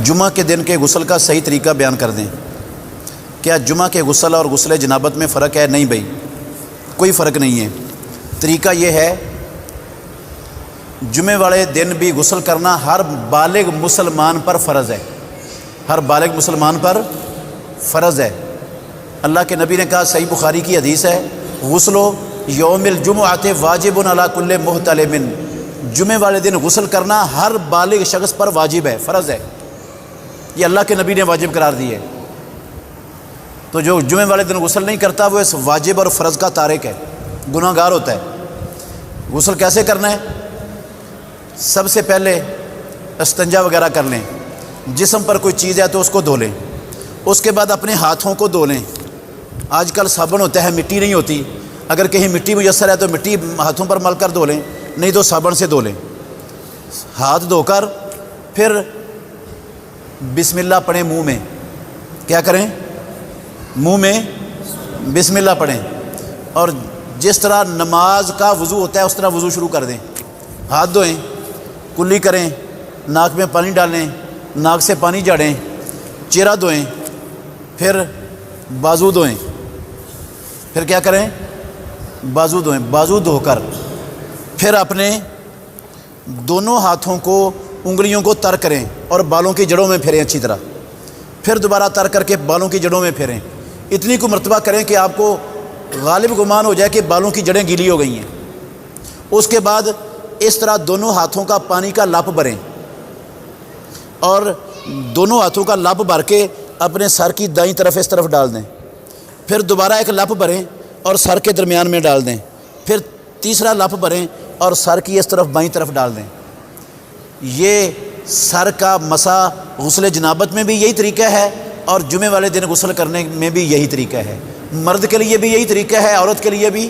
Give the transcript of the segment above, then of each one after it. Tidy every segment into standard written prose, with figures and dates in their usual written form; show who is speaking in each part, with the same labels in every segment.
Speaker 1: جمعہ کے دن کے غسل کا صحیح طریقہ بیان کر دیں۔ کیا جمعہ کے غسل اور غسل جنابت میں فرق ہے؟ نہیں بھائی، کوئی فرق نہیں ہے۔ طریقہ یہ ہے، جمعے والے دن بھی غسل کرنا ہر بالغ مسلمان پر فرض ہے، ہر بالغ مسلمان پر فرض ہے۔ اللہ کے نبی نے کہا، صحیح بخاری کی حدیث ہے، غسل یوم الجمعۃ واجب علی کل محتلم، جمعے والے دن غسل کرنا ہر بالغ شخص پر واجب ہے، فرض ہے، یہ اللہ کے نبی نے واجب قرار دی ہے۔ تو جو جمعے والے دن غسل نہیں کرتا وہ اس واجب اور فرض کا تارک ہے، گناہ گار ہوتا ہے۔ غسل کیسے کرنا ہے؟ سب سے پہلے استنجا وغیرہ کر لیں، جسم پر کوئی چیز ہے تو اس کو دھو لیں، اس کے بعد اپنے ہاتھوں کو دھو لیں۔ آج کل صابن ہوتا ہے، مٹی نہیں ہوتی، اگر کہیں مٹی میسر ہے تو مٹی ہاتھوں پر مل کر دھو لیں، نہیں تو صابن سے دھو لیں۔ ہاتھ دھو کر پھر بسم اللہ پڑھیں، منہ میں کیا کریں؟ منہ میں بسم اللہ پڑھیں، اور جس طرح نماز کا وضو ہوتا ہے اس طرح وضو شروع کر دیں۔ ہاتھ دھوئیں، کلی کریں، ناک میں پانی ڈالیں، ناک سے پانی جھاڑیں، چہرہ دھوئیں، پھر بازو دھوئیں، پھر کیا کریں؟ بازو دھوئیں۔ بازو دھو کر پھر اپنے دونوں ہاتھوں کو، انگلیوں کو تر کریں اور بالوں کی جڑوں میں پھیریں اچھی طرح، پھر دوبارہ تر کر کے بالوں کی جڑوں میں پھیریں۔ اتنی کو مرتبہ کریں کہ آپ کو غالب گمان ہو جائے کہ بالوں کی جڑیں گیلی ہو گئی ہیں۔ اس کے بعد اس طرح دونوں ہاتھوں کا پانی کا لپ بھریں، اور دونوں ہاتھوں کا لپ بھر کے اپنے سر کی دائیں طرف اس طرف ڈال دیں، پھر دوبارہ ایک لپ بھریں اور سر کے درمیان میں ڈال دیں، پھر تیسرا لپ بھریں اور سر کی اس طرف بائیں طرف ڈال دیں۔ یہ سر کا مسح غسل جنابت میں بھی یہی طریقہ ہے، اور جمعے والے دن غسل کرنے میں بھی یہی طریقہ ہے۔ مرد کے لیے بھی یہی طریقہ ہے، عورت کے لیے بھی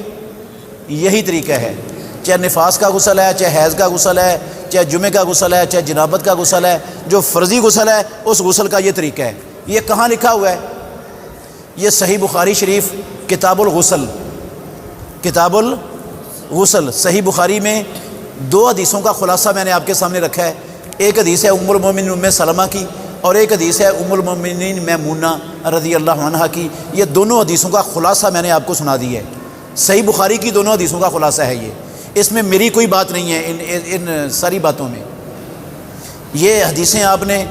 Speaker 1: یہی طریقہ ہے، چاہے نفاس کا غسل ہے، چاہے حیض کا غسل ہے، چاہے جمعے کا غسل ہے، چاہے جنابت کا غسل ہے، جو فرضی غسل ہے اس غسل کا یہ طریقہ ہے۔ یہ کہاں لکھا ہوا ہے؟ یہ صحیح بخاری شریف کتاب الغسل، کتاب الغسل صحیح بخاری میں دو حدیثوں کا خلاصہ میں نے آپ کے سامنے رکھا ہے۔ ایک حدیث ہے ام المومنین ام سلمہ کی، اور ایک حدیث ہے ام المومنین میمونہ رضی اللہ عنہا کی۔ یہ دونوں حدیثوں کا خلاصہ میں نے آپ کو سنا دی ہے، صحیح بخاری کی دونوں حدیثوں کا خلاصہ ہے یہ، اس میں میری کوئی بات نہیں ہے ان ساری باتوں میں۔ یہ حدیثیں آپ نے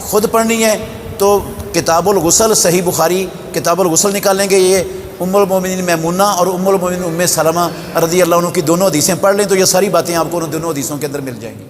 Speaker 1: خود پڑھنی ہے تو کتاب الغسل صحیح بخاری کتاب الغسل نکالیں گے، یہ ام المومنین میمونہ اور ام المومنین ام سلمہ رضی اللہ عنہ کی دونوں حدیثیں پڑھ لیں تو یہ ساری باتیں آپ کو ان دونوں حدیثوں کے اندر مل جائیں گی۔